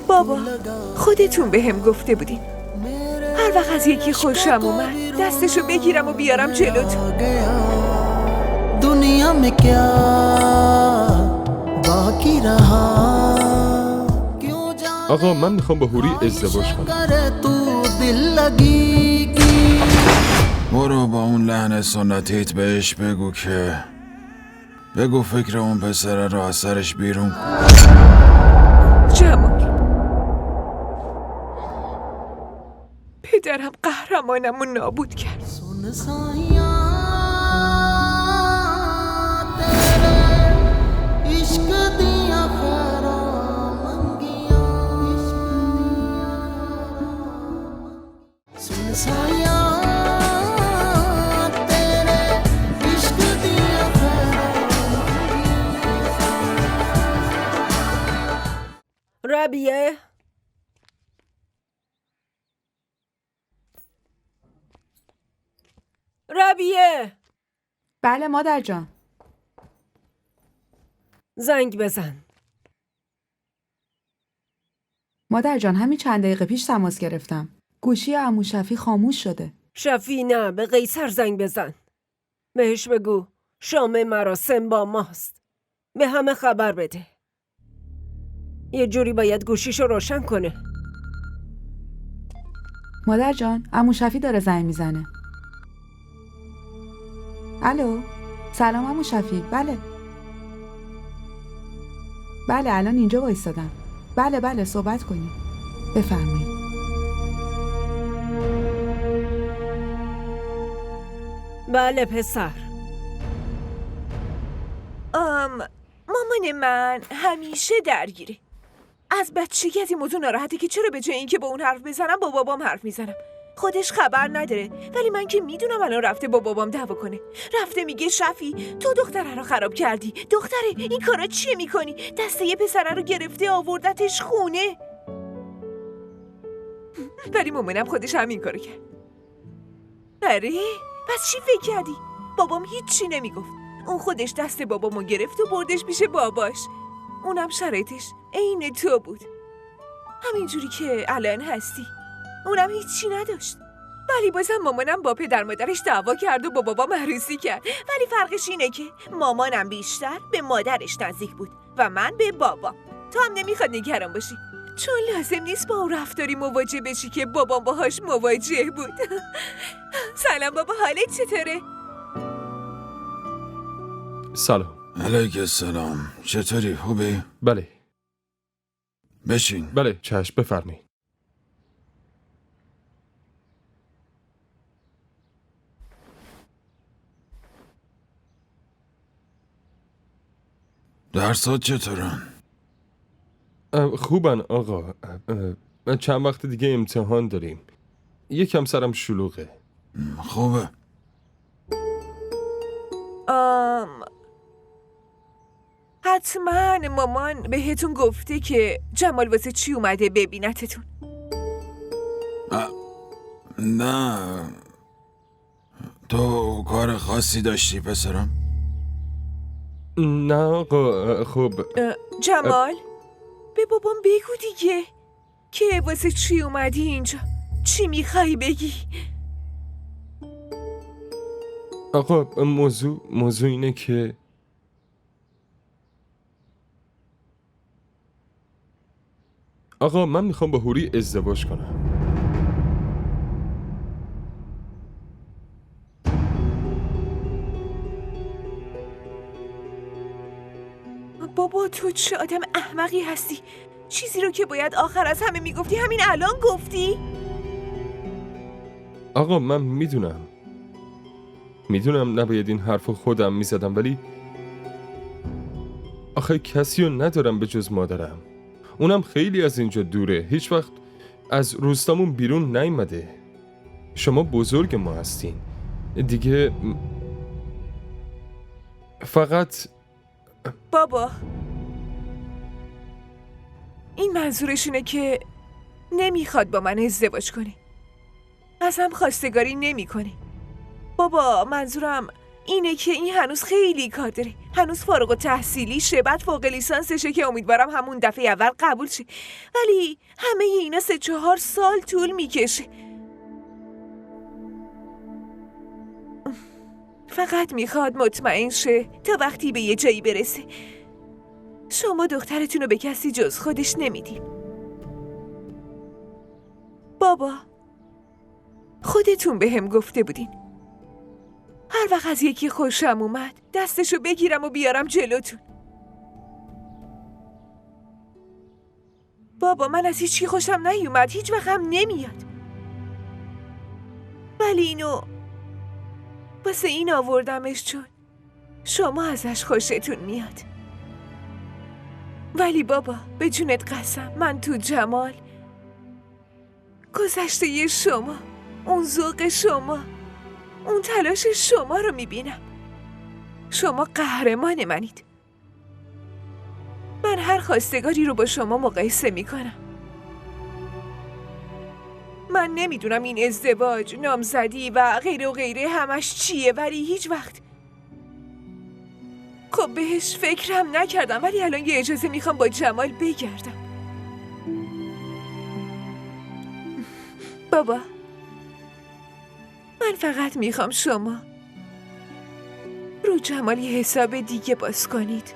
بابا خودتون به هم گفته بودین هر وقت از یکی خوشم اومد دستشو بگیرم و بیارم جلوتون. دنیا में क्या बाकी रहा. آقا من میخوام با هوری ازدواج کنم. برو با اون لحن سنتیت بهش بگو که بگو فکر اون پسره رو از سرش بیرون کن. جمال پدرم قهرمانمو نابود کرد. ربیه ربیه. بله مادر جان. زنگ بزن. مادر جان همین چند دقیقه پیش تماس گرفتم. گوشی عمو شفی خاموش شده. شفی نه، به قیصر زنگ بزن. بهش بگو شام مراسم با ماست. به همه خبر بده. یه جوری باید گوشیشو روشن کنه. مادر جان عمو شفی داره زنگ میزنه. الو سلام عمو شفی. بله الان اینجا وایسادم. بله صحبت کنیم. بفرمایید. بله پسر. مامان من همیشه درگیره. از بچگی از این موضوع ناراحته که چرا به جای اینکه با اون حرف بزنم با بابام حرف میزنم. خودش خبر نداره ولی من که میدونم الان رفته با بابام دعوا کنه. رفته میگه شفی تو دختره رو خراب کردی. دختره این کارا چیه میکنی؟ دسته یه پسره رو گرفته آوردتش خونه. ولی مامانم خودش همین کارو کرد. آره پس چی فکر کردی؟ بابام هیچی نمیگفت. اون خودش دست بابامو گرفت و بردش پیش باباش. اونم شرایطش عین تو بود. همینجوری که الان هستی. اونم هیچی نداشت. ولی بازم مامانم با پدر مادرش دعوا کرد و با بابام عروسی کرد. ولی فرقش اینه که مامانم بیشتر به مادرش نزدیک بود و من به بابا. تو هم نمیخواد نگران باشی چون لازم نیست با اون رفتاری مواجه بشی که بابام باهاش مواجه بود. سلام بابا، حالت چطوره؟ سلام. علیک السلام. چطوری؟ خوبی؟ بله. بشین. بله چشم بفرمایید. درسات چطورن؟ خوبن آقا. چند وقت دیگه امتحان داریم. یکم سرم شلوغه. خوبه. حتما مامان بهتون گفته که جمال واسه چی اومده ببینتتون. نه تو کار خاصی داشتی پسرم؟ نه آقا خب جمال به بابام بگو دیگه که واسه چی اومدی اینجا. چی میخوای بگی؟ آقا موضوع اینه که آقا من میخوام با هوری ازدواج کنم. بابا تو چه آدم احمقی هستی. چیزی رو که باید آخر از همه میگفتی همین الان گفتی. آقا من میدونم نباید این حرف خودم میزدم ولی آخه کسی رو ندارم به جز مادرم. اونم خیلی از اینجا دوره. هیچ وقت از روستامون بیرون نیامده. شما بزرگ ما هستین دیگه. فقط بابا این منظورش اینه که نمیخواد با من ازدواج کنی. ازم خواستگاری نمی کنی. بابا منظورم اینه که این هنوز خیلی کار داره. هنوز فارغ التحصیلیشه، بعد فوق لیسانسشه که امیدوارم همون دفعه اول قبول شه. ولی همه اینا 3-4 سال طول میکشه. فقط میخواد مطمئن شه تا وقتی به یه جایی برسه. شما دخترتون رو به کسی جز خودش نمیدین. بابا، خودتون به هم گفته بودین هر وقت از یکی خوشم اومد دستشو بگیرم و بیارم جلوتون. بابا، من از هیچی خوشم نیومد، هیچ وقت هم نمیاد. ولی اینو واسه این آوردمش چون شما ازش خوشتون میاد. ولی بابا، به جونت قسم، من تو جمال، گذشته شما، اون ذوق شما، اون تلاش شما رو میبینم. شما قهرمان منید. من هر خواستگاری رو با شما مقایسه میکنم. من نمیدونم این ازدواج، نامزدی و غیره و غیره همش چیه، ولی هیچ وقت خب بهش فکرم نکردم. ولی الان یه اجازه میخوام با جمال بگردم. بابا، من فقط میخوام شما رو جمال یه حساب دیگه باز کنید.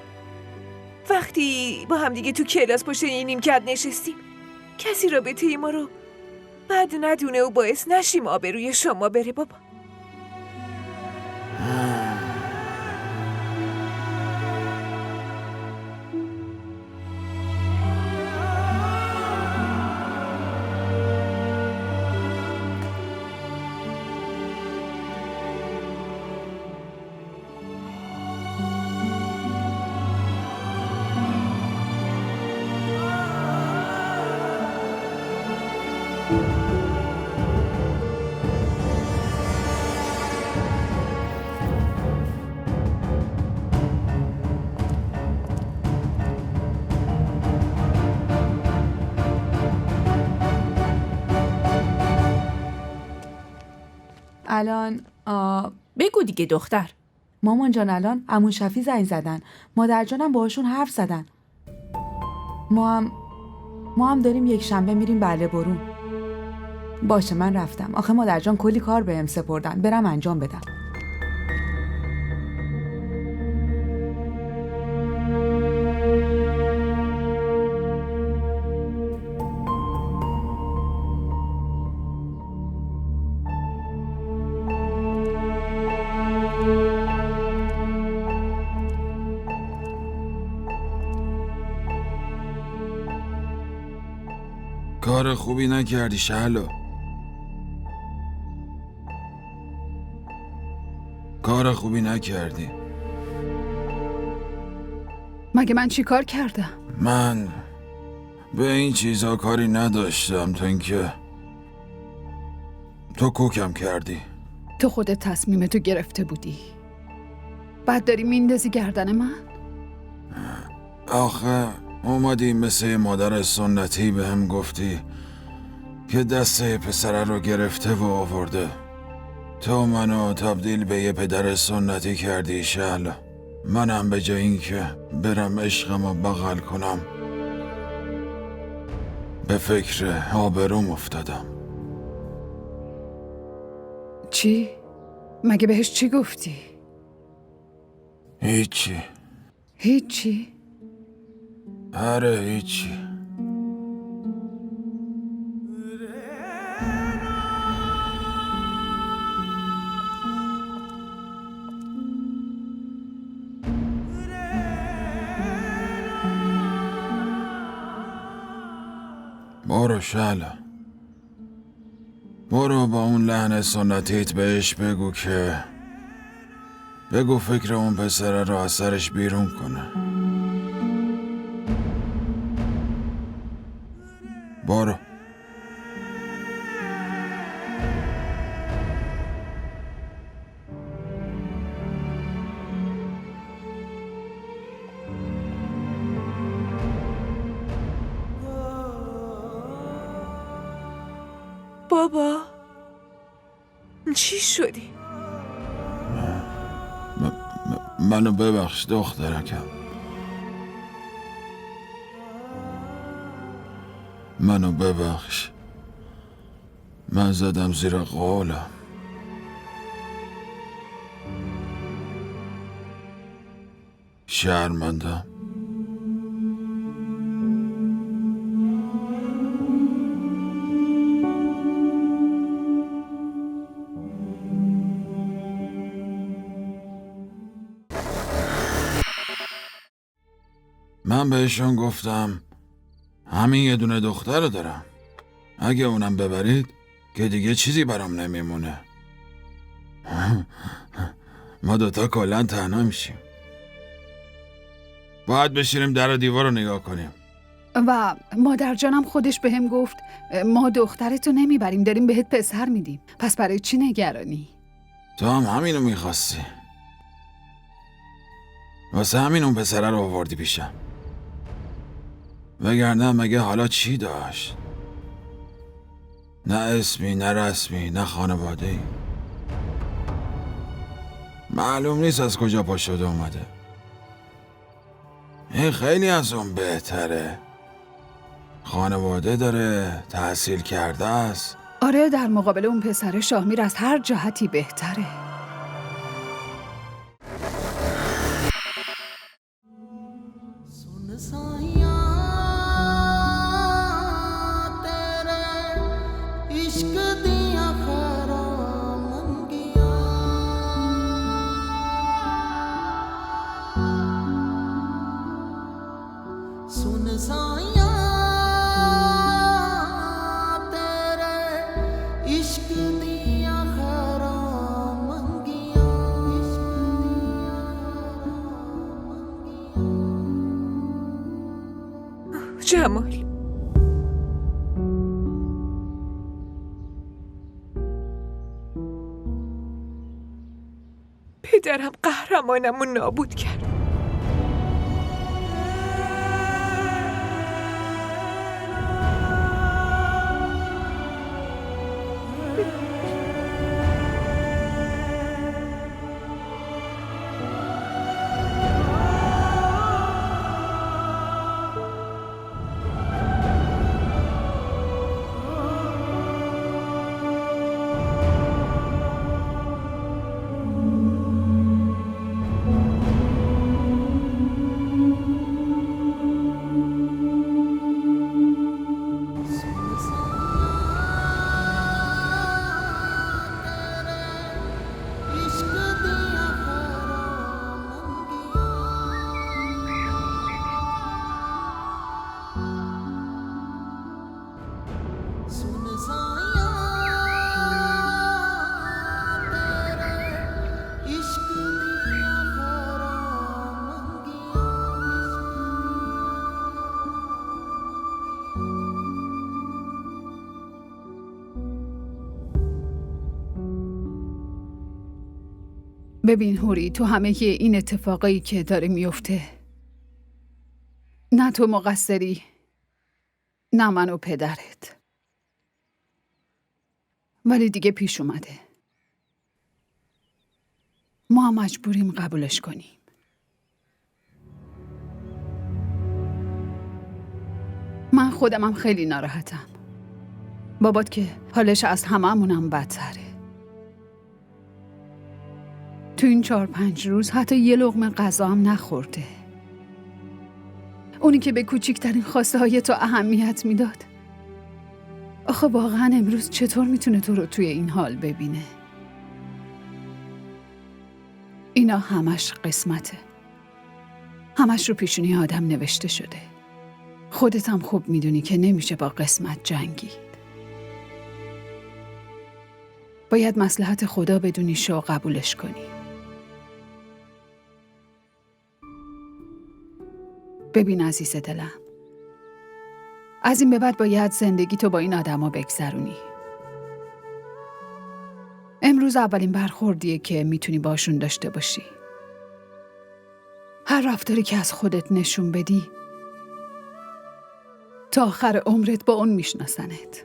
وقتی با هم دیگه تو کلاس پشت یه نیمکت نشستیم، کسی رابطه ما رو بد ندونه و باعث نشیم آبروی شما بره. بابا، الان بگو دیگه دختر. مامان جان، الان عمو شفی زنگ زدن، مادر جانم باهاشون حرف زدن. ما هم داریم یک شنبه میریم بله برون. باشه، من رفتم. آخه مادر جان کلی کار بهم سپردن، برم انجام بدم. کار خوبی نکردی شهلا. کار خوبی نکردی. مگه من چی کار کردم؟ من به این چیزا کاری نداشتم تا اینکه تو کوکم کردی. تو خودت تصمیمتو گرفته بودی، بعد داری میندازی گردن من؟ آخه اومدی مثل مادر سنتی به هم گفتی که دسته پسره رو گرفته و آورده. تو منو تبدیل به یه پدر سنتی کردی شهلا. منم به جای این که برم عشقمو بغل کنم به فکر آبروم افتادم. چی؟ مگه بهش چی گفتی؟ هیچی. هیچی؟ آره هیچی. برو شهلا، برو با اون لحن سنتیت بهش بگو که بگو فکر اون پسره رو از سرش بیرون کنه. برو. بابا، چی شدی؟ منو ببخش دخترکم. منو ببخش. من زدم زیر قولم. شرمندم. من بهشون گفتم همین یه دونه دختر رو دارم. اگه اونم ببرید که دیگه چیزی برام نمیمونه. ما دوتا کلاً تنها میشیم. باید بشینیم در و دیوار رو نگاه کنیم. و مادر جانم خودش بهم گفت ما دخترتو نمیبریم، داریم بهت پسر میدیم. پس برای چی نگرانی؟ تو هم همینو میخواستی. واسه همین اون پسره رو آوردی پیشم. وگرنه مگه حالا چی داشت؟ نه اسمی، نه رسمی، نه خانواده‌ای. معلوم نیست از کجا پا شده اومده. این خیلی از اون بهتره. خانواده داره، تحصیل کرده است. آره، در مقابل اون پسر شاهمیر از هر جهتی بهتره. جمال، پدرم قهرمانمو نابود کرد. ببین هوری، تو همه این اتفاقایی که داره میفته، نه تو مقصری، نه من و پدرت. ولی دیگه پیش اومده. ما مجبوریم قبولش کنیم. من خودمم خیلی ناراحتم. بابات که حالش از هممونم بدتره. تو این 4-5 روز حتی یه لقمه غذا هم نخورده. اونی که به کوچکترین خواسته های تو اهمیت میداد. آخه واقعا امروز چطور میتونه تو رو توی این حال ببینه؟ اینا همش قسمته. همش رو پیشونی آدم نوشته شده. خودت هم خوب میدونی که نمیشه با قسمت جنگید. باید مصلحت خدا بدونی و قبولش کنی. ببین عزیز دلم، از این به بعد باید زندگی تو با این آدما بگذرونی. امروز اولین برخوردیه که میتونی باشون داشته باشی. هر رفتاری که از خودت نشون بدی، تا آخر عمرت با اون میشناسنت.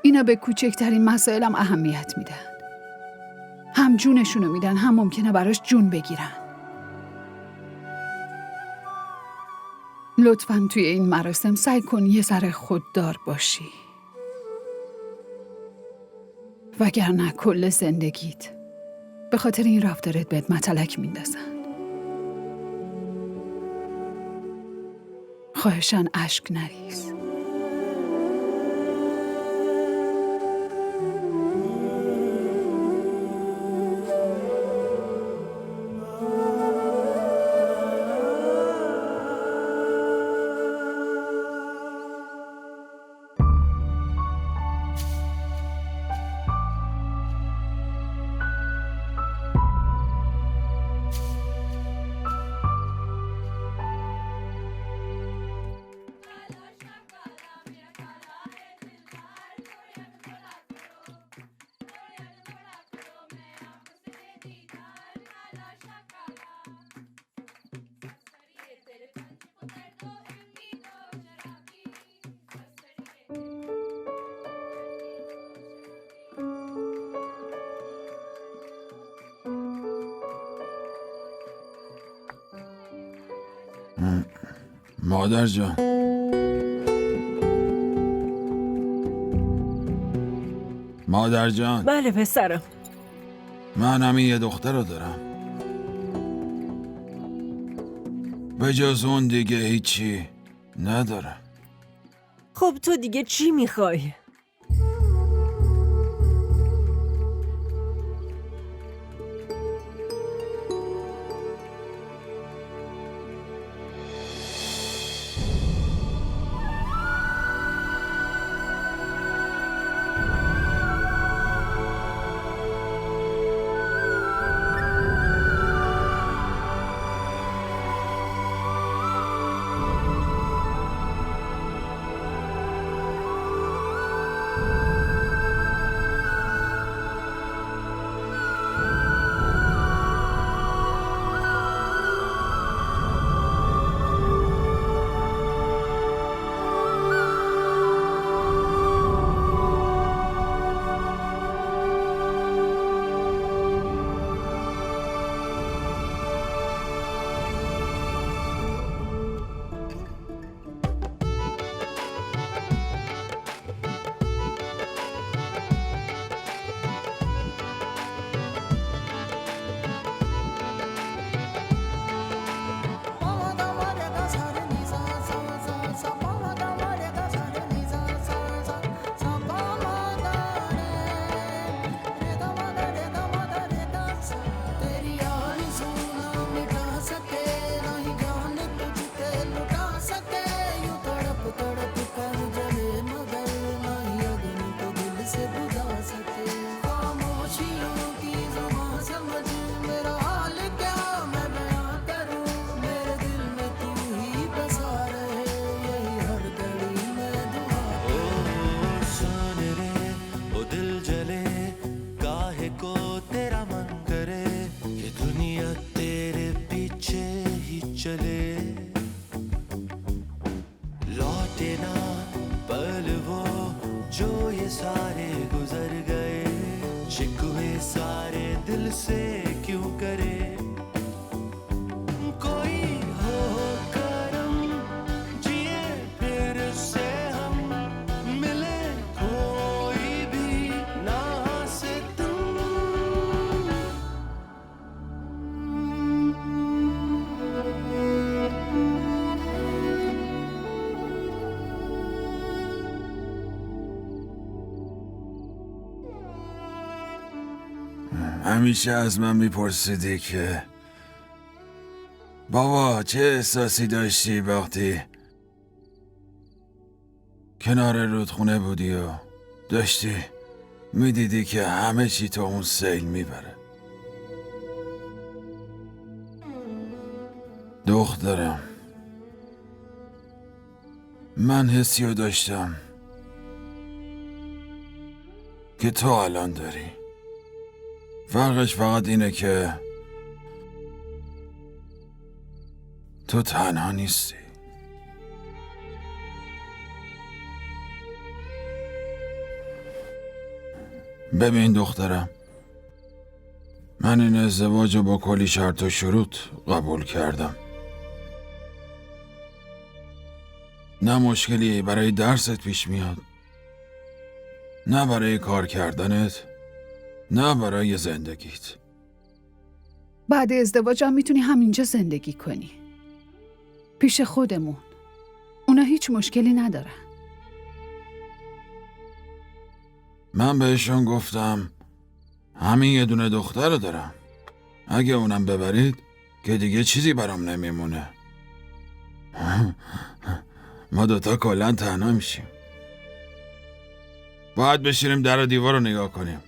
اینا به کوچکترین مسائلم اهمیت میدن. هم جونشونو میدن هم ممکنه براش جون بگیرن. لطفاً توی این مراسم سعی کن یه ذره خوددار باشی، وگرنه کل زندگیت به خاطر این رفتارت بهت متلک میندازن. خواهشاً اشک نریز. مادر جان، مادر جان، بله پسرم. من همین یه دختر رو دارم، به جز اون دیگه هیچی ندارم. خب تو دیگه چی میخوای؟ همیشه از من میپرسیدی که بابا چه احساسی داشتی وقتی کنار رودخونه بودی و داشتی میدیدی که همه چی تو اون سیل میبره. دخترم، من حسیو داشتم که تو الان داری. فرقش فقط اینه که تو تنها نیستی. ببین دخترم، من این ازدواج رو با کلی شرط و شروط قبول کردم. نه مشکلی برای درست پیش میاد، نه برای کار کردنت، نه برای زندگیت. بعد ازدواجم میتونی همینجا زندگی کنی، پیش خودمون. اونا هیچ مشکلی ندارن. من بهشون گفتم همین یه دونه دختر رو دارم، اگه اونم ببرید که دیگه چیزی برام نمیمونه. ما دوتا کلن تنها میشیم. باید بشینیم در و دیوار رو نگاه کنیم.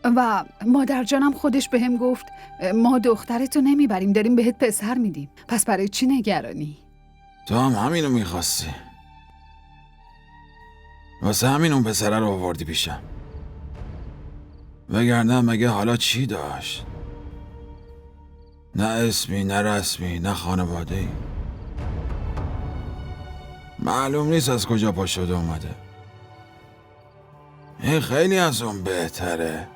و مادر جانم خودش بهم گفت ما دخترتو نمیبریم، داریم بهت پسر میدیم. پس برای چی نگرانی؟ تو هم همینو میخواستی، واسه همین اون پسره رو آوردی پیشم. وگرنه مگه حالا چی داشت؟ نه اسمی، نه رسمی، نه خانواده‌ای. معلوم نیست از کجا پا شده اومده. این خیلی از اون بهتره.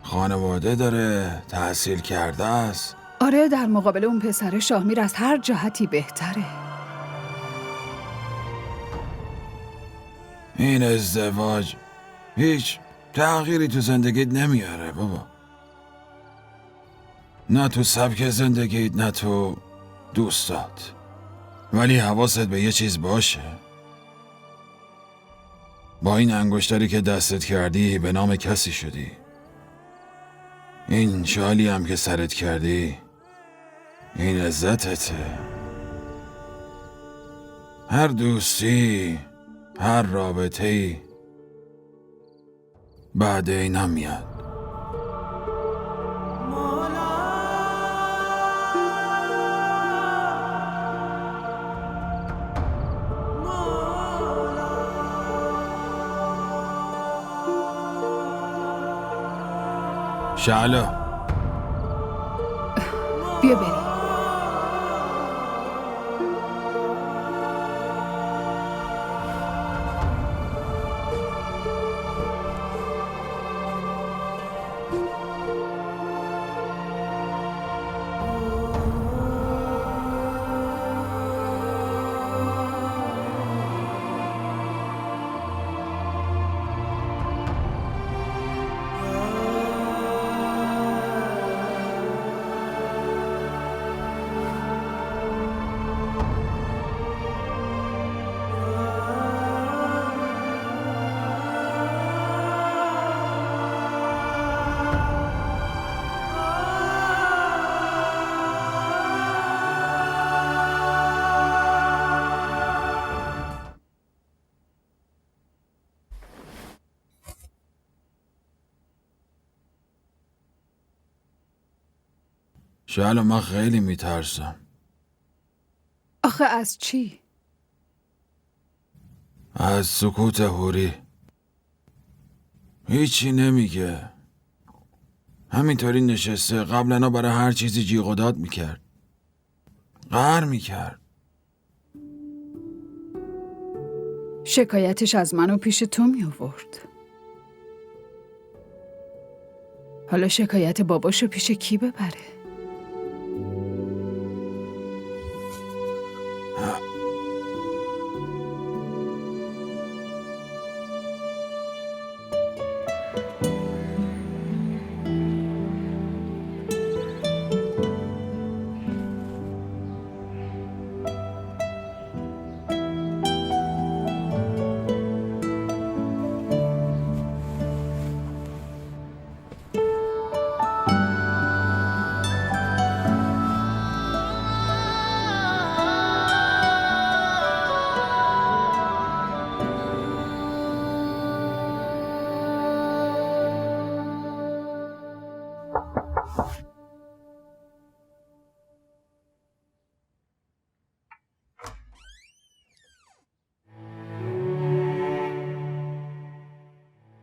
خانواده داره، تحصیل کرده است. آره، در مقابل اون پسر شاهمیر از هر جهتی بهتره. این ازدواج هیچ تغییری تو زندگیت نمیاره بابا. نه تو سبک زندگیت، نه تو دوستات. ولی حواست به یه چیز باشه. با این انگشتری که دستت کردی به نام کسی شدی. این شالی هم که سرت کردی این عزتته. هر دوستی، هر رابطه‌ای بعد اینا میاد. شعلا، بیا بریم. شعلا من خیلی میترسم. آخه از چی؟ از سکوت هوری. هیچی نمیگه. همینطوری نشسته. قبلا برای هر چیزی جیغ و داد میکرد، قهر میکرد. شکایتش از منو پیش تو می آورد. حالا شکایت باباشو پیش کی ببره؟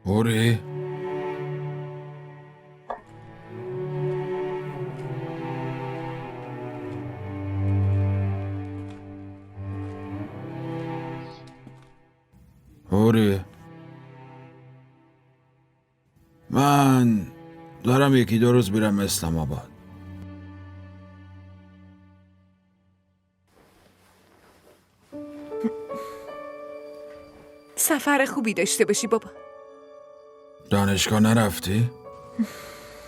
هوری، هوری، من دارم 1-2 روز میرم اسلام آباد. سفر خوبی داشته باشی بابا. دانشگاه نرفتی؟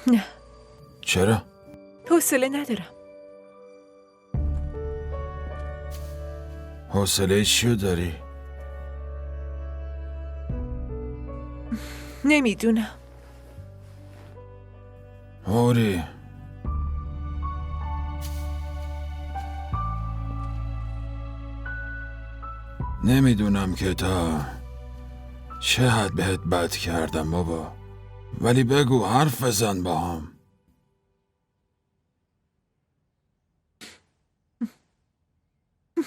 نه، چرا؟ حوصله ندارم. حوصله چیو داری؟ نمیدونم. هوری، نمیدونم که تا چه حد بهت بد کردم بابا، ولی بگو، حرف بزن با هم.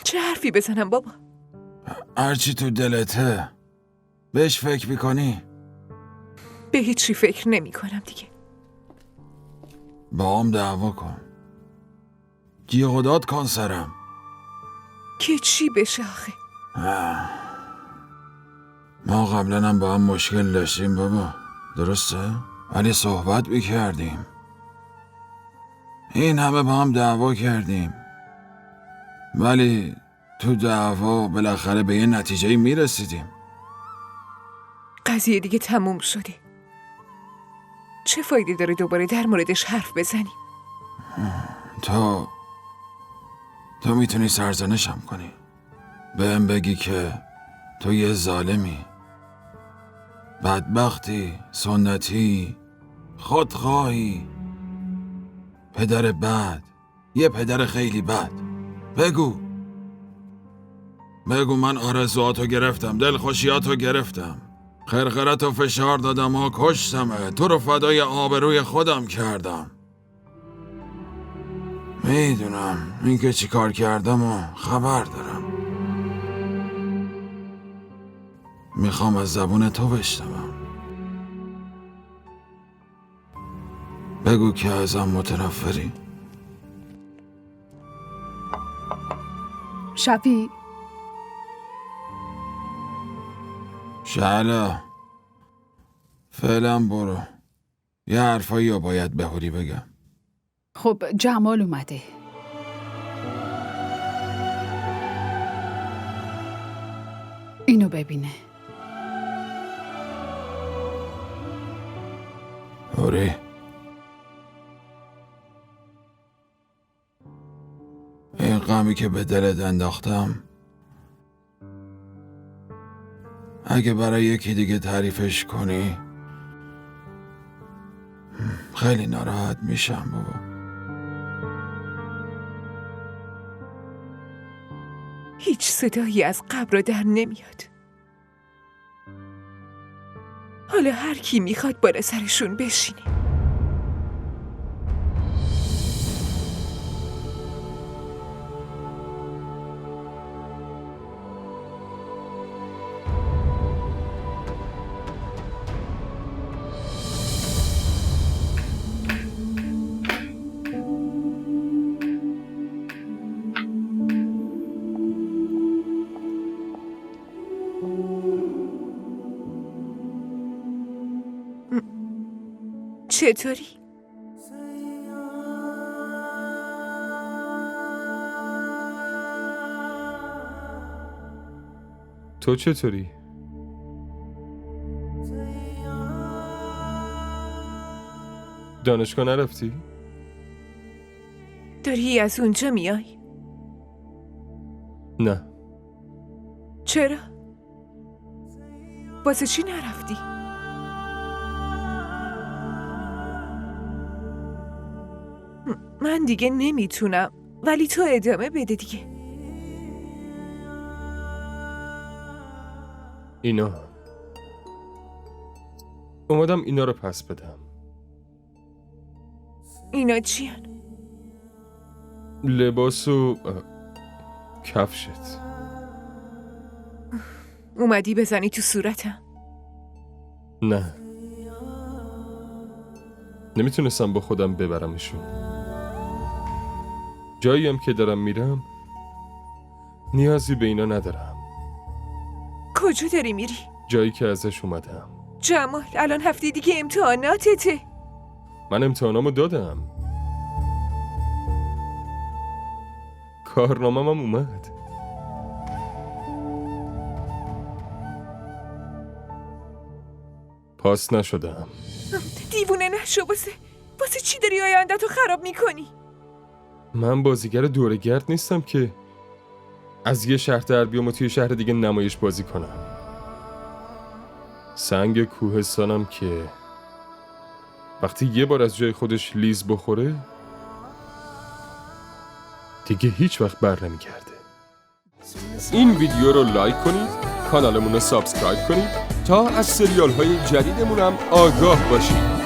چه حرفی بزنم بابا؟ هرچی تو دلته بهش فکر میکنی؟ به هیچی فکر نمی کنم دیگه. با هم دعوا کن، جیغ و داد کن سرم. که چی بشه آخه؟ ما قبلا هم با هم مشکل داشتیم بابا، درسته؟ ولی صحبت میکردیم. این همه با هم دعوا کردیم، ولی تو دعوا بالاخره به یه نتیجه میرسیدیم. قضیه دیگه تموم شده. چه فایده داره دوباره در موردش حرف بزنیم؟ تو میتونی سرزنشم کنی، بهم بگی که تو یه ظالمی، بدبختی، سنتی، خودخواهی، پدر بد، یه پدر خیلی بد. بگو من آرزواتو گرفتم، دلخوشیاتو گرفتم، خرخرتو فشار دادم و کشتمه، تو رو فدای آبروی خودم کردم. میدونم این که چی کار کردم و خبر دارم. میخوام از زبون تو بشنوم. بگو که ازم متنفری. شفی، شعلا، فعلا برو. یه حرفایی رو باید به هوری بگم. خب جمال اومده. اینو ببینه. هوری، این غمی که به دلت انداختم اگه برای یکی دیگه تعریفش کنی خیلی ناراحت میشم بابا. هیچ صدایی از قبر در نمیاد. حالا هر کی میخواد بالا سرشون بشینه. چطوری؟ تو چطوری؟ دانشگاه نرفتی؟ داری از اونجا میای؟ نه. چرا؟ واسه چی نرفتی؟ من دیگه نمیتونم، ولی تو ادامه بده دیگه. اینا اومدم اینا رو پس بدم. اینا چیان؟ لباس و کفشت. اومدی بزنی تو صورتم؟ نه، نمیتونستم با خودم ببرمشون. جایی هم که دارم میرم نیازی به اینا ندارم. کجا داری میری؟ جایی که ازش اومدم. جمال، الان هفته دیگه امتحاناتته. من امتحانامو دادم. کارنامه‌م هم اومد. پاس نشدم. دیوونه نشو. واسه چی داری آینده‌تو خراب میکنی؟ من بازیگر دوره‌گرد نیستم که از یه شهر در بیام و توی شهر دیگه نمایش بازی کنم. سنگ کوهستانم که وقتی یه بار از جای خودش لیز بخوره دیگه هیچ وقت بر نمیگرده. این ویدیو رو لایک کنید، کانالمون رو سابسکرایب کنید تا از سریال های جدیدمون هم آگاه باشید.